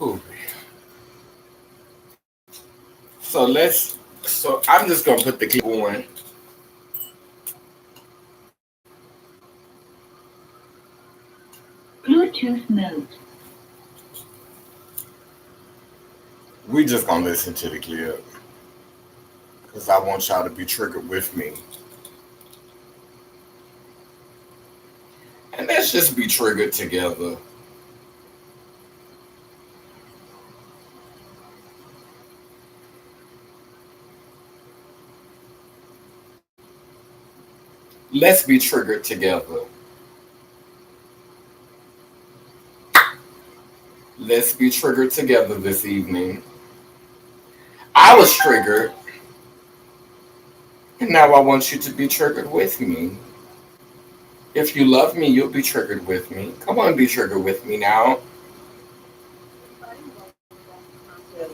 Ooh. So I'm just gonna put the clip on. Bluetooth mode. We just gonna listen to the clip because I want y'all to be triggered with me, and let's just be triggered together. Let's be triggered together. Let's be triggered together this evening. I was triggered, and now I want you to be triggered with me. If you love me, you'll be triggered with me. Come on, be triggered with me now.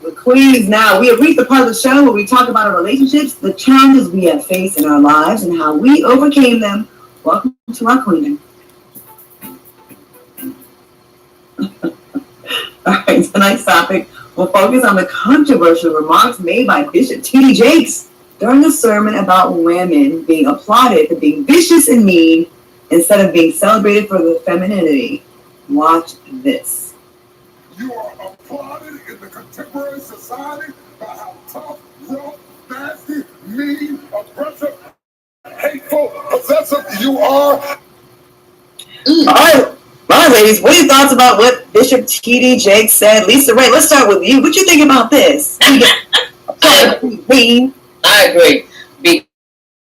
The Queens. Now we have reached the part of the show where we talk about our relationships, the challenges we have faced in our lives, and how we overcame them. Welcome to our Queendom. All right, tonight's topic will focus on the controversial remarks made by Bishop T.D. Jakes during a sermon about women being applauded for being vicious and mean instead of being celebrated for their femininity. Watch this. You are applauded in the contemporary society by how tough, rough, nasty, mean, aggressive, hateful, possessive you are. All right, ladies, what are your thoughts about what Bishop T.D. Jakes said? Lisa Ray, let's start with you. What you think about this? I agree.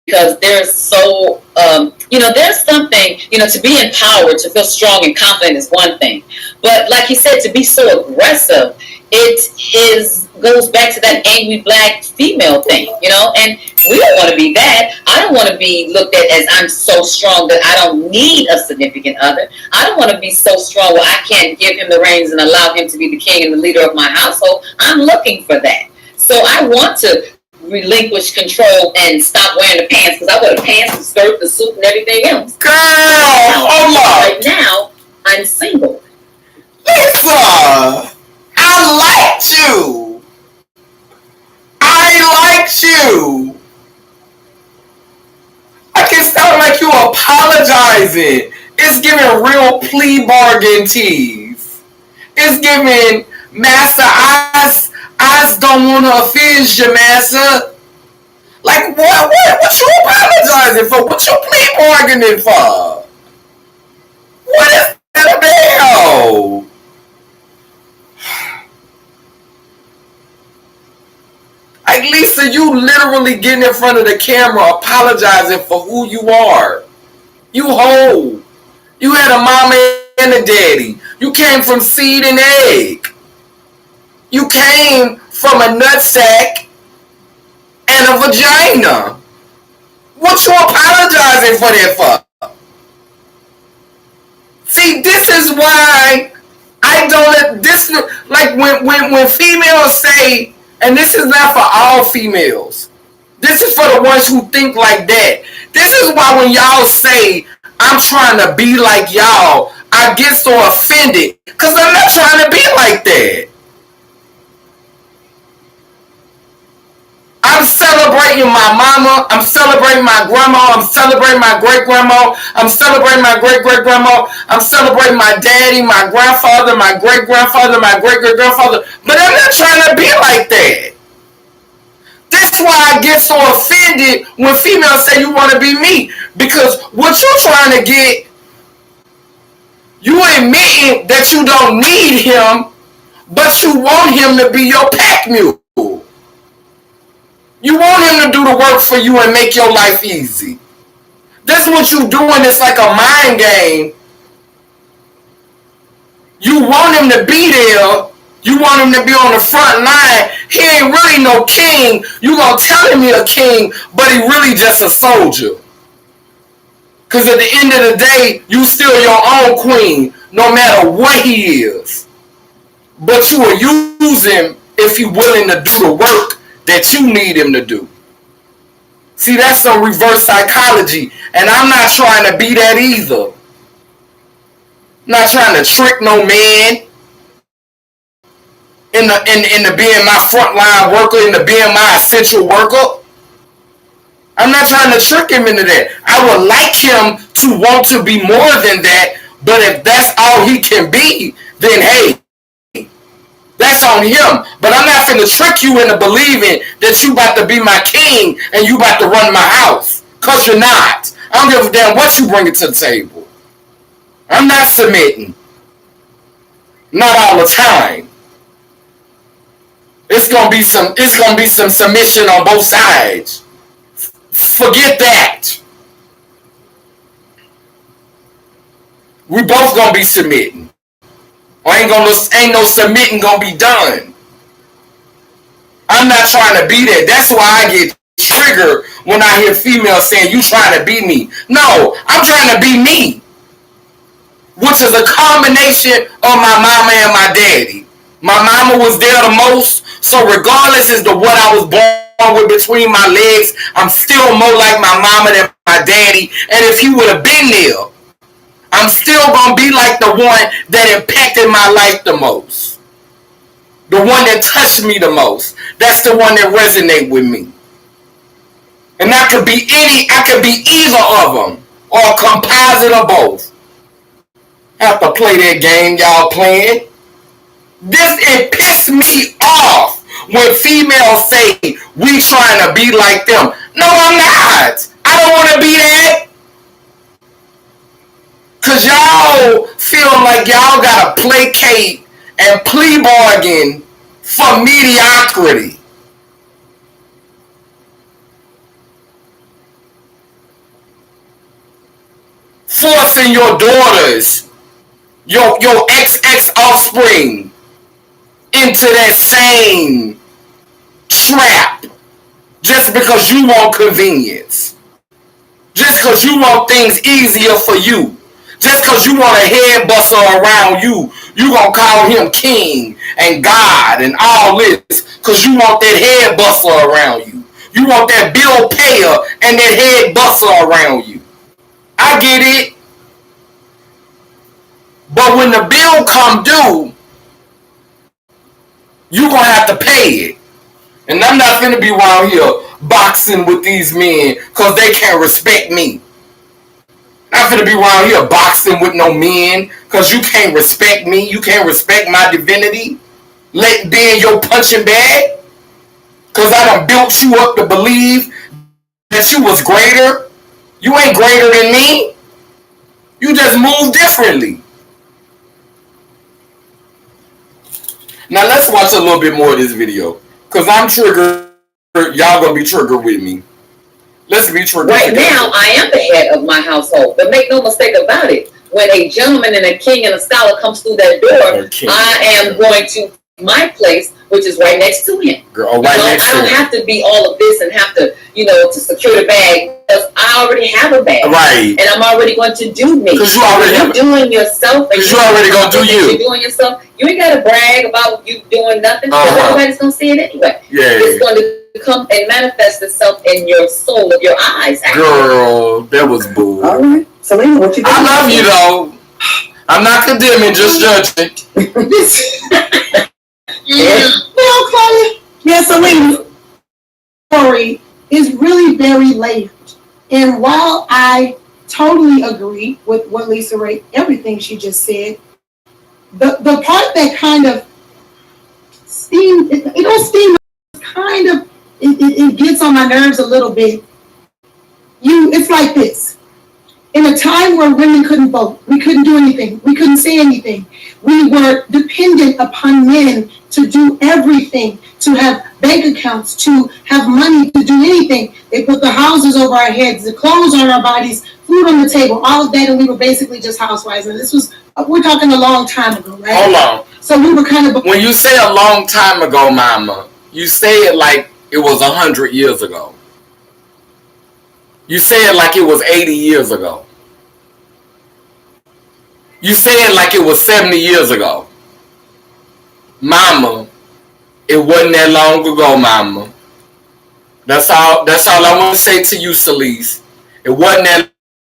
Because there's so, there's something, to be empowered, to feel strong and confident is one thing. But like you said, to be so aggressive, goes back to that angry black female thing, and we don't want to be that. I don't want to be looked at as I'm so strong that I don't need a significant other. I don't want to be so strong where I can't give him the reins and allow him to be the king and the leader of my household. I'm looking for that. So I want to relinquish control and stop wearing the pants, because I wear the pants, the skirt, the suit, and everything else. Girl, hold on. Right now, I'm single. Lisa, I liked you. I can sound like you apologizing. It's giving real plea bargain tease. It's giving Master I don't want to offend you, Master. Like what you apologizing for? What you plea bargaining for? What is that about? Like, Lisa, you literally getting in front of the camera apologizing for who you are. You whole. You had a mama and a daddy. You came from seed and egg. You came from a nutsack and a vagina. What you apologizing for that for? See, this is why I don't this like when females say, and this is not for all females. This is for the ones who think like that. This is why when y'all say I'm trying to be like y'all, I get so offended, because I'm not trying to be like that. I'm celebrating my mama. I'm celebrating my grandma. I'm celebrating my great-grandma. I'm celebrating my great-great-grandma. I'm celebrating my daddy, my grandfather, my great-grandfather, my great-great-grandfather. But I'm not trying to be like that. That's why I get so offended when females say you want to be me. Because what you're trying to get, you admitting that you don't need him, but you want him to be your pack mule. You want him to do the work for you and make your life easy. That's what you doing. It's like a mind game. You want him to be there. You want him to be on the front line. He ain't really no king. You gonna tell him he a king, but he really just a soldier. Because at the end of the day, you still your own queen, no matter what he is. But you will use him if he's willing to do the work that you need him to do. See, that's some reverse psychology, and I'm not trying to be that either. I'm not trying to trick no man. into being my frontline worker, into being my essential worker. I'm not trying to trick him into that. I would like him to want to be more than that, but if that's all he can be, then hey, that's on him. But I'm not finna trick you into believing that you about to be my king and you about to run my house. Cause you're not. I don't give a damn what you bring it to the table. I'm not submitting. Not all the time. It's gonna be some submission on both sides. Forget that. We both gonna be submitting. Or ain't no submitting gonna be done. I'm not trying to be that. That's why I get triggered when I hear females saying you trying to be me. No, I'm trying to be me. Which is a combination of my mama and my daddy. My mama was there the most, so regardless as to what I was born with between my legs, I'm still more like my mama than my daddy. And if he would have been there, I'm still gonna be like the one that impacted my life the most. The one that touched me the most. That's the one that resonates with me. And I could be either of them, or a composite of both. Have to play that game y'all playing. It pissed me off when females say we trying to be like them. No, I'm not. I don't want to be that. Cause y'all feel like y'all gotta placate and plea bargain for mediocrity. Forcing your daughters, your XX offspring, into that same trap just because you want convenience. Just because you want things easier for you. Just because you want a head buster around you, you going to call him king and God and all this because you want that head buster around you. You want that bill payer and that head buster around you. I get it. But when the bill come due, you going to have to pay it. And I'm not going to be around here boxing with these men because they can't respect me. I'm not going to be around here boxing with no men because you can't respect me. You can't respect my divinity. Let be in your punching bag because I done built you up to believe that you was greater. You ain't greater than me. You just move differently. Now let's watch a little bit more of this video because I'm triggered. Y'all gonna be triggered with me. Let's be triggered. Right now, I am the head of my household, but make no mistake about it. When a gentleman and a king and a scholar comes through that door, I am going to my place, which is right next to him. Girl, right next to him. I don't have to be all of this and have to, to secure the bag because I already have a bag. Right. And I'm already going to do me. Because you already have doing yourself. Because you already going to do you. You're doing yourself. You ain't got to brag about you doing nothing because everybody's going to see it anyway. Yeah. It's going to come and manifest itself in your soul, of your eyes. Actually. Girl, that was bull. All right. Selena, what you think? I love you, though. I'm not condemning, just judging. Well, Chloe, yes, Selena, story is really very layered. And while I totally agree with what Lisa Ray, everything she just said, the part that kind of steam, it don't steam, kind of, it gets on my nerves a little bit. It's like this. In a time where women couldn't vote, we couldn't do anything, we couldn't say anything. We were dependent upon men to do everything, to have bank accounts, to have money, to do anything. They put the houses over our heads, the clothes on our bodies, food on the table, all of that, and we were basically just housewives. And this was, we're talking a long time ago, right? Hold on. So we were kind of... When you say a long time ago, mama, you say it like it was 100 years ago. You say it like it was 80 years ago. You say it like it was 70 years ago. Mama, it wasn't that long ago, mama. That's all I want to say to you, Celeste. It wasn't that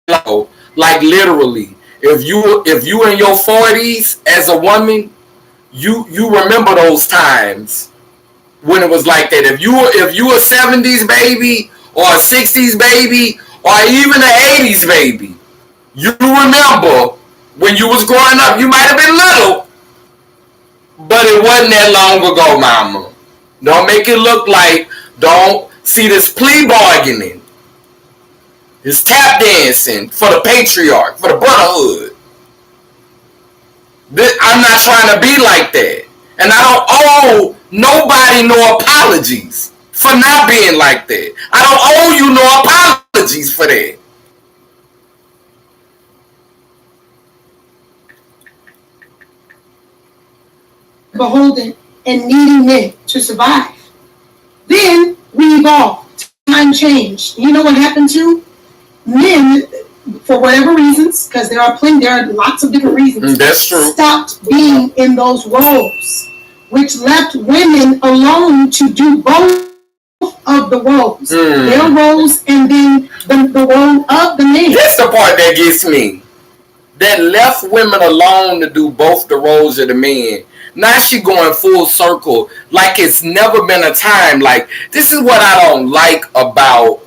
long ago. Like literally, if you in your 40s as a woman, you remember those times when it was like that. If you a 70s baby or a 60s baby or even an 80s baby, you remember when you was growing up. You might have been little, but it wasn't that long ago, mama. Don't make it look like, don't see this plea bargaining, this tap dancing for the patriarch, for the brotherhood. I'm not trying to be like that. And I don't owe nobody no apologies for not being like that. I don't owe you no apologies for that. Beholden and needing men to survive. Then we evolved. Time changed. You know what happened to men, for whatever reasons, because there are lots of different reasons. That's true. Stopped being in those roles, which left women alone to do both of the roles. Their roles and then the role of the man. That's the part that gets me. That left women alone to do both the roles of the man. Now she going full circle like it's never been a time. Like, this is what I don't like about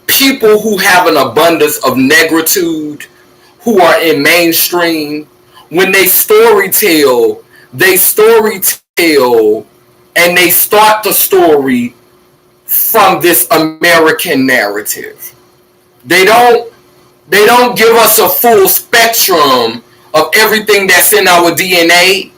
people who have an abundance of negritude, who are in mainstream. When they storytell and they start the story from this American narrative. They don't give us a full spectrum of everything that's in our DNA,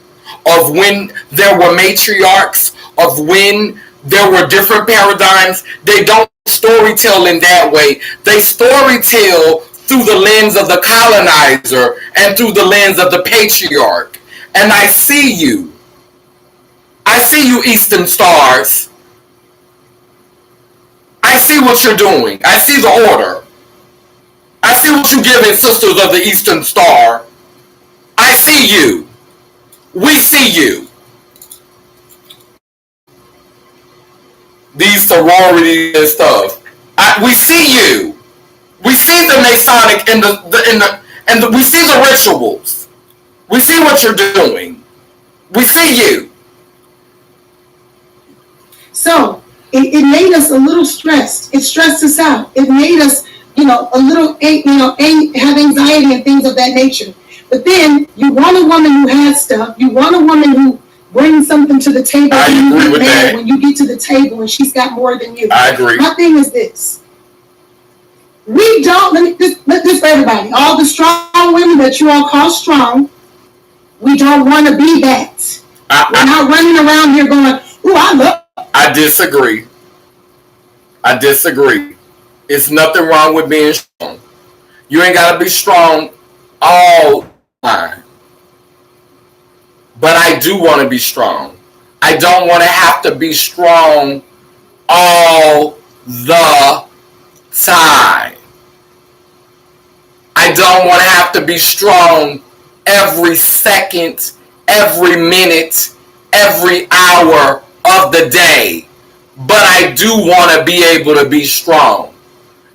of when there were matriarchs, of when there were different paradigms. They don't storytell in that way. They storytell through the lens of the colonizer and through the lens of the patriarch. And I see you, Eastern Stars. I see what you're doing. I see the order. I see what you're giving, Sisters of the Eastern Star. I see you. We see you. These sororities and stuff. We see you. We see the Masonic and we see the rituals. We see what you're doing. We see you. So it made us a little stressed. It stressed us out. It made us, a little, have anxiety and things of that nature. But then you want a woman who has stuff. You want a woman who brings something to the table. I agree with that. When you get to the table and she's got more than you. I agree. My thing is this. We don't, let this for everybody. All the strong women that you all call strong, we don't want to be that. We're not running around here going, ooh, I love. I disagree. It's nothing wrong with being strong. You ain't got to be strong all the time. But I do want to be strong. I don't want to have to be strong all the time. I don't want to have to be strong every second, every minute, every hour of the day. But I do want to be able to be strong.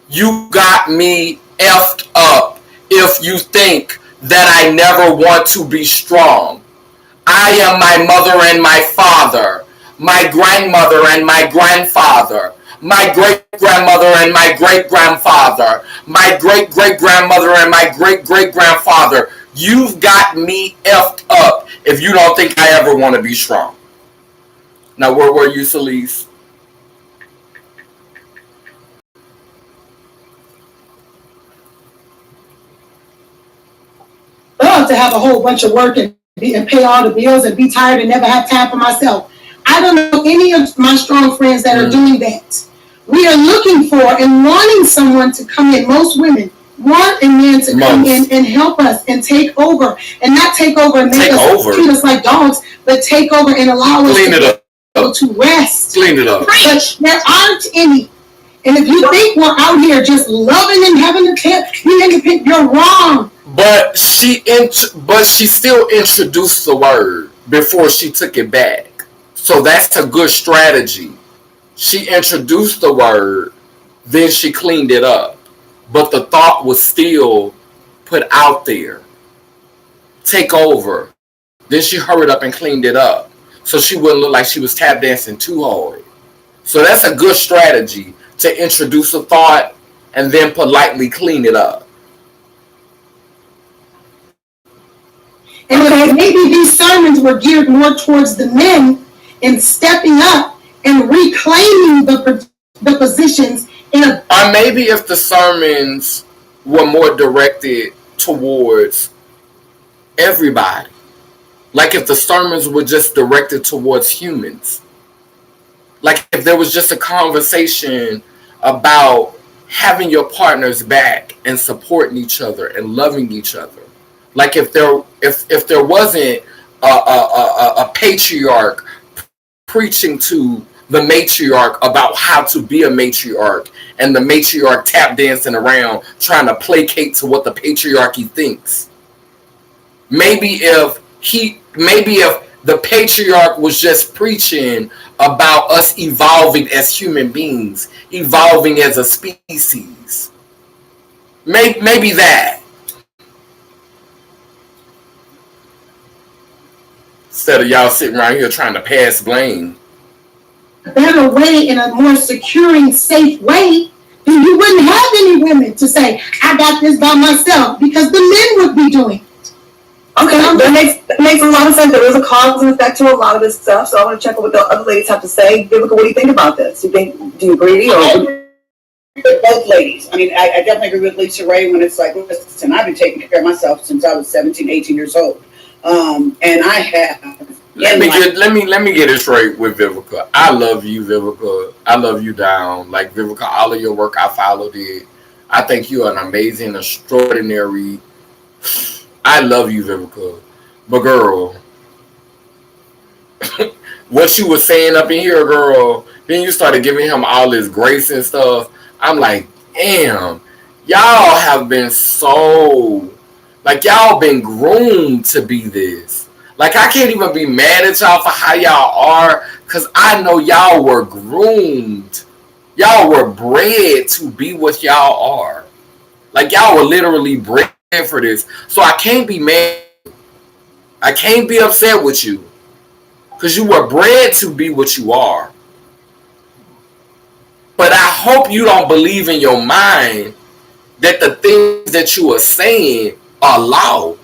You got me effed up if you think that I never want to be strong. I am my mother and my father, my grandmother and my grandfather, my great-grandmother and my great-grandfather, my great-great-grandmother and my great-great-grandfather. You've got me effed up if you don't think I ever want to be strong. Now, where were you, Celeste? Love to have a whole bunch of work and pay all the bills and be tired and never have time for myself. I don't know any of my strong friends that are doing that. We are looking for and wanting someone to come in. Most women want a man to come in and help us and take over, and not take over and make us treat us like dogs, but take over and allow us to rest. Clean it up. But there aren't any. And if you think we're out here just loving and having a be independent, you're wrong. But she still introduced the word before she took it back. So that's a good strategy. She introduced the word, then she cleaned it up. But the thought was still put out there. take over. Then she hurried up and cleaned it up so she wouldn't look like she was tap dancing too hard. So that's a good strategy to introduce a thought and then politely clean it up. And maybe these sermons were geared more towards the men in stepping up and reclaiming the positions in a. Or maybe if the sermons were more directed towards everybody. Like if the sermons were just directed towards humans. Like if there was just a conversation about having your partners back and supporting each other and loving each other. Like if there wasn't a patriarch preaching to the matriarch about how to be a matriarch, and the matriarch tap dancing around trying to placate to what the patriarchy thinks. Maybe if the patriarch was just preaching about us evolving as human beings, evolving as a species. Maybe that. Instead of y'all sitting around here trying to pass blame. A better way, in a more securing, safe way, then you wouldn't have any women to say, I got this by myself, because the men would be doing it. Okay, that makes a lot of sense. There is a cause and effect to a lot of this stuff, so I want to check out what the other ladies have to say. Vivica, what do you think about this? Do you agree? I agree with both ladies. I mean, I definitely agree with Lisa Ray when it's like, listen, I've been taking care of myself since I was 17, 18 years old. And I have. Let me get it straight with Vivica. I love you, Vivica. I love you down. Like Vivica, all of your work, I followed it. I think you are an amazing, extraordinary. I love you, Vivica. But girl, what you were saying up in here, girl, then you started giving him all this grace and stuff. I'm like, damn, y'all have been so, like y'all been groomed to be this. Like I can't even be mad at y'all for how y'all are, because I know y'all were groomed. Y'all were bred to be what y'all are. Like y'all were literally bred for this. So I can't be mad. I can't be upset with you, because you were bred to be what you are. But I hope you don't believe in your mind that the things that you are saying are law.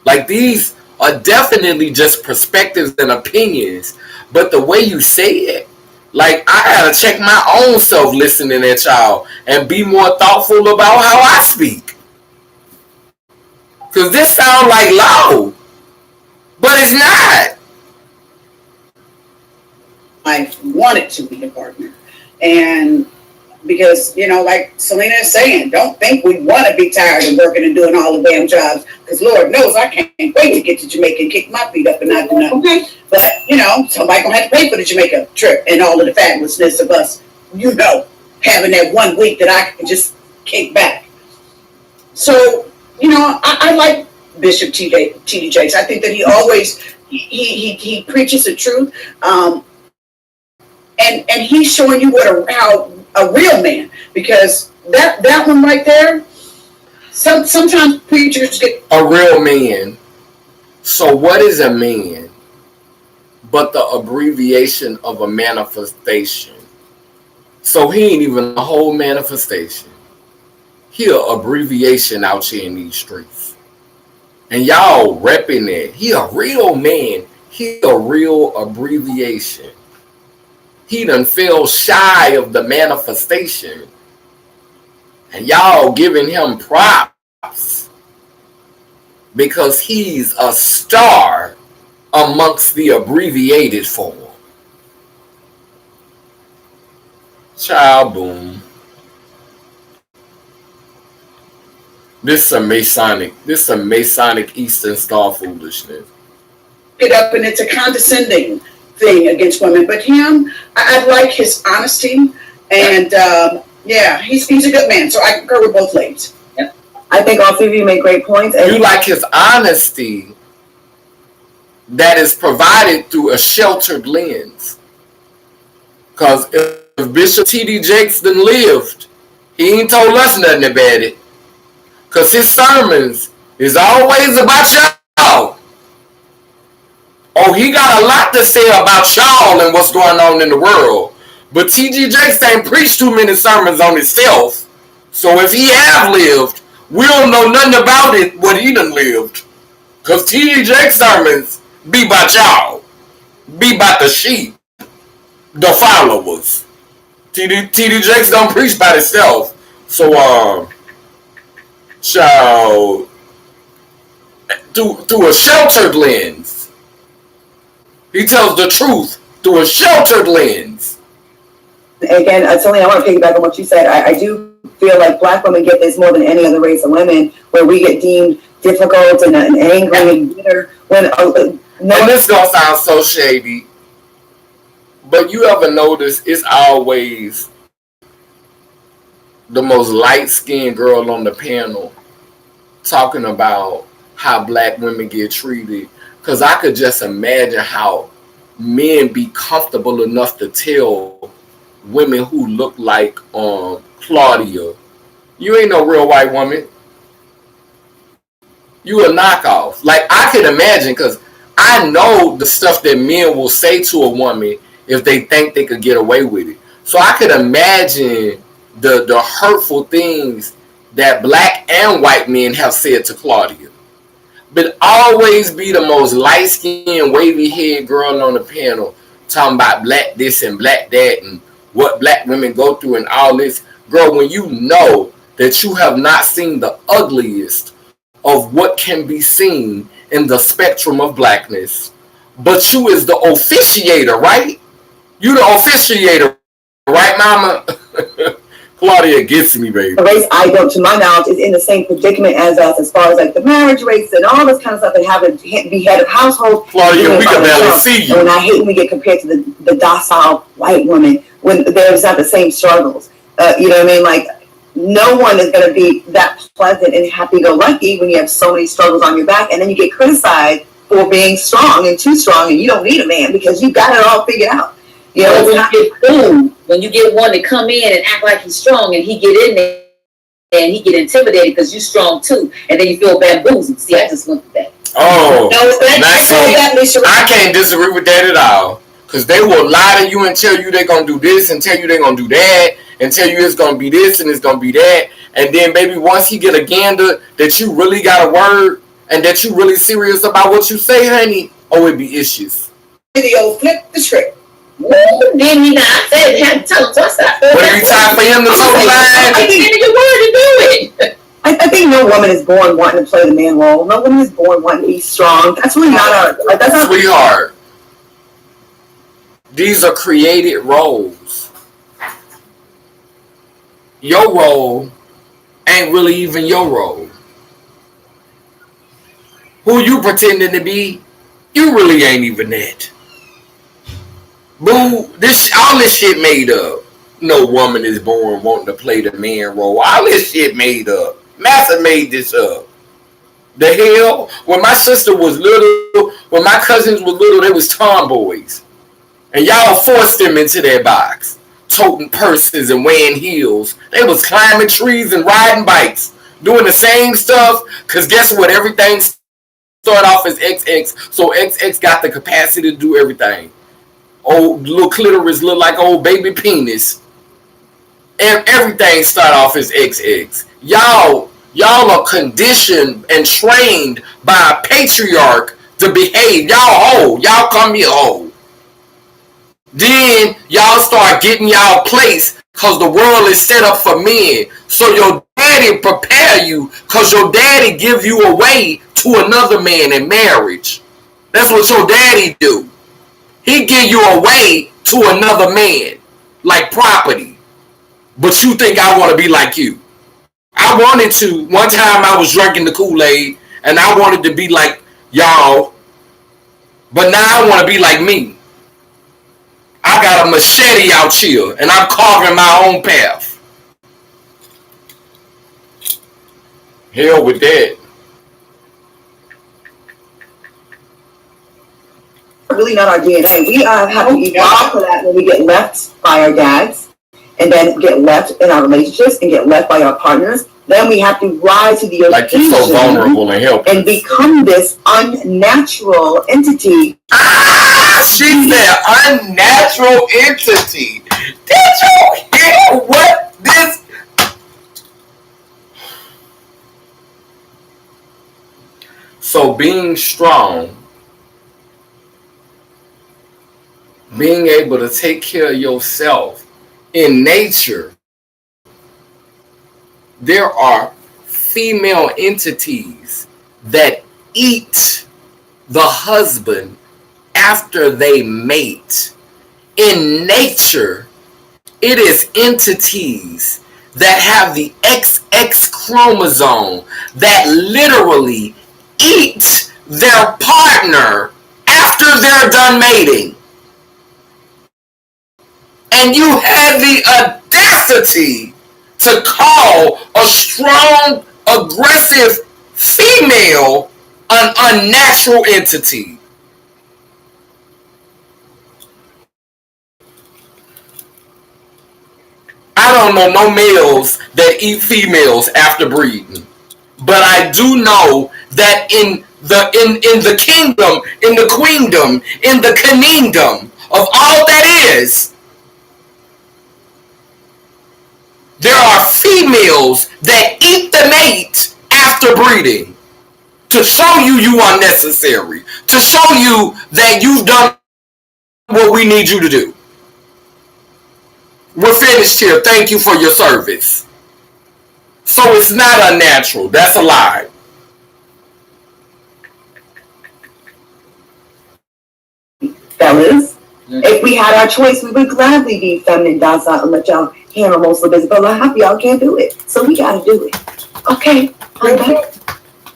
Like these are definitely just perspectives and opinions. But the way you say it, like I gotta check my own self listening at y'all and be more thoughtful about how I speak. Because this sounds like law. But it's not. I wanted to be a partner. And because, like Selena is saying, don't think we want to be tired of working and doing all the damn jobs. Because Lord knows I can't wait to get to Jamaica and kick my feet up and not do nothing. Okay. But, somebody going to have to pay for the Jamaica trip and all of the fabulousness of us, having that 1 week that I can just kick back. So, I like Bishop T.D. Jakes. I think that he always, he preaches the truth. And he's showing you how a real man, because that one right there, sometimes preachers get a real man. So what is a man but the abbreviation of a manifestation? So he ain't even a whole manifestation. He an abbreviation out here in these streets. And y'all repping it. He a real man. He a real abbreviation. He done fell shy of the manifestation. And y'all giving him props because he's a star amongst the abbreviated form. Child, boom. This is some Masonic Eastern Star foolishness. Get up and it's a condescending thing against women. But him, I like his honesty, and he's a good man. So I concur with both ladies. Yeah. I think all three of you make great points. And you like his honesty that is provided through a sheltered lens. Because if Bishop T.D. Jakes done lived, he ain't told us nothing about it. Because his sermons is always about Oh, he got a lot to say about y'all and what's going on in the world. But T.D. Jakes ain't preached too many sermons on himself. So if he have lived, we don't know nothing about it, what he done lived. Because T.D. Jakes sermons be about y'all. Be about the sheep. The followers. T.D. Jakes don't preach by himself. So, child, through a sheltered lens. He tells the truth through a sheltered lens. Again, Tony, I want to piggyback on what you said. I do feel like Black women get this more than any other race of women, where we get deemed difficult and angry and bitter. And this gonna sound so shady, but you ever notice it's always the most light-skinned girl on the panel talking about how Black women get treated? Because I could just imagine how men be comfortable enough to tell women who look like Claudia, you ain't no real white woman. You a knockoff. Like, I could imagine, because I know the stuff that men will say to a woman if they think they could get away with it. So I could imagine the hurtful things that Black and white men have said to Claudia. But always be the most light-skinned, wavy-haired girl on the panel talking about Black this and Black that and what Black women go through and all this. Girl, when you know that you have not seen the ugliest of what can be seen in the spectrum of Blackness, but you is the officiator, right? You the officiator, right, mama? Claudia gets me, baby. The race, to my knowledge, is in the same predicament as us as far as like the marriage rates and all this kind of stuff, and having to be head of household. Claudia, we can barely see you. And I hate when we get compared to the docile white woman when there's not the same struggles. You know what I mean? Like, no one is going to be that pleasant and happy-go-lucky when you have so many struggles on your back, and then you get criticized for being strong and too strong, and you don't need a man because you got it all figured out. You know, when you get one to come in and act like he's strong, and he get in there and he get intimidated because you're strong too, and then you feel bamboozled. See, I just went through that. Oh, I can't disagree with that at all. Because they will lie to you and tell you they're going to do this and tell you they're going to do that and tell you it's going to be this and it's going to be that. And then, baby, once he get a gander that you really got a word and that you really serious about what you say, honey, it be issues. Video, flip the script. Then he not said had to tell him twice. But if you time for him to toe the line, I give you your word to do it. I think no woman is born wanting to play the man role. No woman is born wanting to be strong. That's really not our. That's not. Sweetheart, these are created roles. Your role ain't really even your role. Who you pretending to be, you really ain't even that. Boo, all this shit made up. No woman is born wanting to play the man role. All this shit made up. Massa made this up. The hell? When my sister was little, when my cousins were little, they was tomboys. And y'all forced them into their box. Toting purses and wearing heels. They was climbing trees and riding bikes. Doing the same stuff. Because guess what? Everything started off as XX. So XX got the capacity to do everything. Old little clitoris look like old baby penis. Everything start off as XX. Y'all are conditioned and trained by a patriarch to behave. Y'all come here whole. Then y'all start getting y'all place because the world is set up for men. So your daddy prepare you because your daddy give you away to another man in marriage. That's what your daddy do. He give you away to another man like property. But you think I want to be like you. I wanted to. One time I was drinking the Kool-Aid and I wanted to be like y'all. But now I want to be like me. I got a machete out here and I'm carving my own path. Hell with that. Really not our DNA. We have to evolve for that when we get left by our dads and then get left in our relationships and get left by our partners. then we have to rise to the Like you're so occasion vulnerable and helpless. and become this unnatural entity. She said unnatural entity. Did you hear what this? So being strong, being able to take care of yourself in nature, there are female entities that eat the husband after they mate. In nature, it is entities that have the XX chromosome that literally eat their partner after they're done mating. And you have the audacity to call a strong, aggressive female an unnatural entity. I don't know no males that eat females after breeding, but I do know that in the kingdom, in the queendom, in the kingdom of all that is, there are females that eat the mate after breeding to show you unnecessary, to show you that you've done what we need you to do. We're finished here. Thank you for your service. So it's not unnatural. That's a lie. Fellas, if we had our choice, we would gladly be feminine, docile, and let y'all handle most of the business. But half of y'all can't do it, so we gotta do it. Okay, I'm back.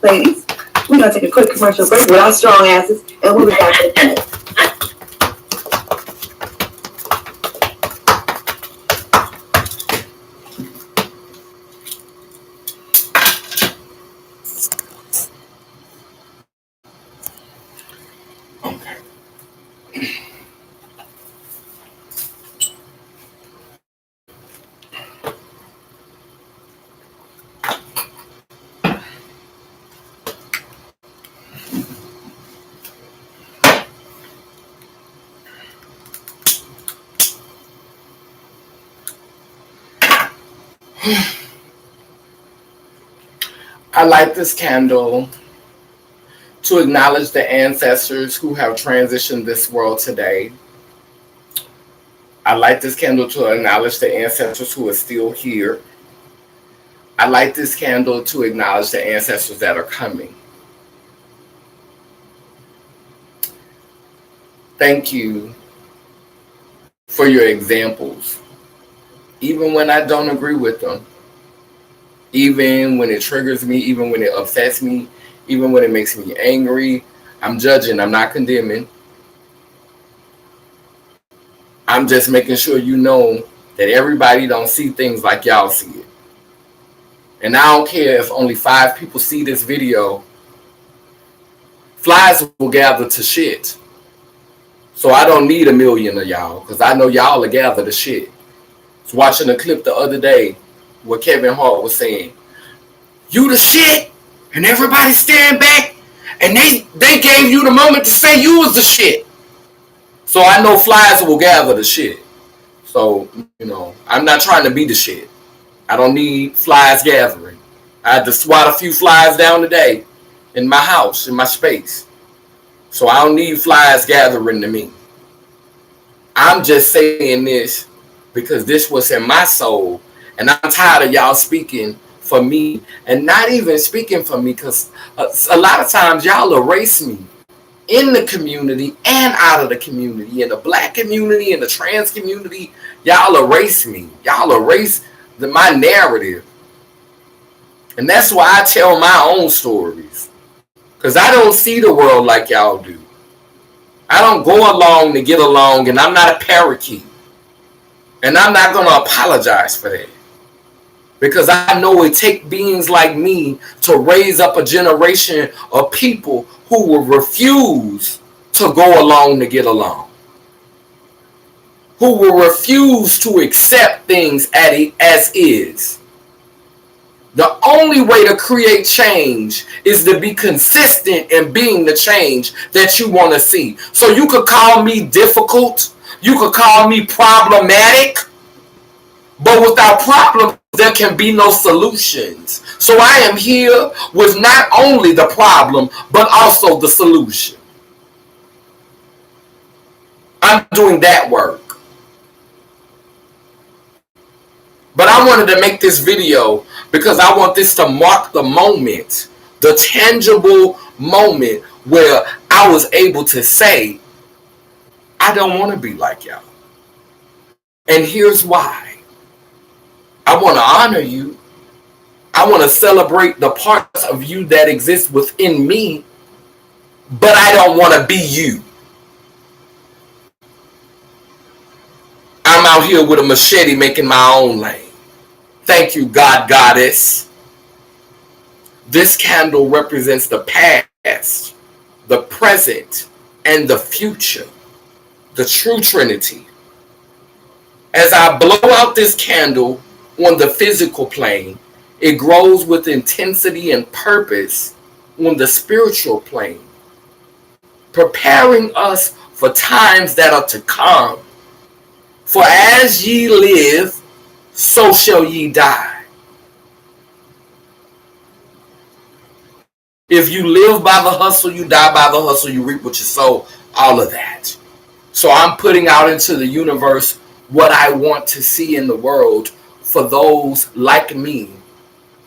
Ladies, we're gonna take a quick commercial break with our strong asses, and we'll be back in a minute. I light this candle to acknowledge the ancestors who have transitioned this world today. I light this candle to acknowledge the ancestors who are still here. I light this candle to acknowledge the ancestors that are coming. Thank you for your examples. Even when I don't agree with them, even when it triggers me, even when it upsets me, even when it makes me angry, I'm judging, I'm not condemning. I'm just making sure you know that everybody don't see things like y'all see it. And I don't care if only 5 people see this video, flies will gather to shit. So I don't need 1 million of y'all, because I know y'all will gather to shit. I was watching a clip the other day where Kevin Hart was saying, you the shit, and everybody stand back, and they gave you the moment to say you was the shit. So I know flies will gather the shit. So, I'm not trying to be the shit. I don't need flies gathering. I had to swat a few flies down today in my house, in my space. So I don't need flies gathering to me. I'm just saying this because this was in my soul, and I'm tired of y'all speaking for me, and not even speaking for me, because a lot of times y'all erase me in the community and out of the community, in the black community, in the trans community. Y'all erase me. Y'all erase my narrative. And that's why I tell my own stories, because I don't see the world like y'all do. I don't go along to get along, and I'm not a parakeet. And I'm not going to apologize for that. Because I know it takes beings like me to raise up a generation of people who will refuse to go along to get along. Who will refuse to accept things as is. The only way to create change is to be consistent in being the change that you want to see. So you could call me difficult, you could call me problematic, but without problems, there can be no solutions. So I am here with not only the problem, but also the solution. I'm doing that work. But I wanted to make this video because I want this to mark the moment, the tangible moment where I was able to say, I don't want to be like y'all. And here's why. I want to honor you. I want to celebrate the parts of you that exist within me, but I don't want to be you. I'm out here with a machete making my own lane. Thank you, God, Goddess. This candle represents the past, the present, and the future, the true Trinity. As I blow out this candle on the physical plane, it grows with intensity and purpose on the spiritual plane, preparing us for times that are to come. For as ye live, so shall ye die. If you live by the hustle, you die by the hustle, you reap what you sow, all of that. So I'm putting out into the universe what I want to see in the world for those like me,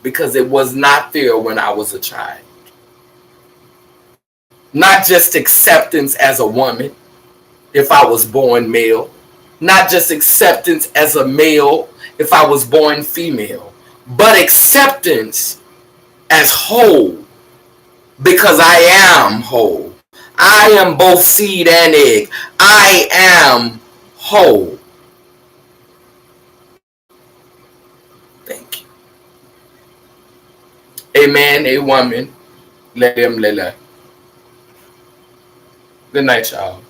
because it was not there when I was a child. Not just acceptance as a woman, if I was born male. Not just acceptance as a male, if I was born female. But acceptance as whole, because I am whole. I am both seed and egg. I am whole. Thank you. A man, a woman, let him, let her. Good night, y'all.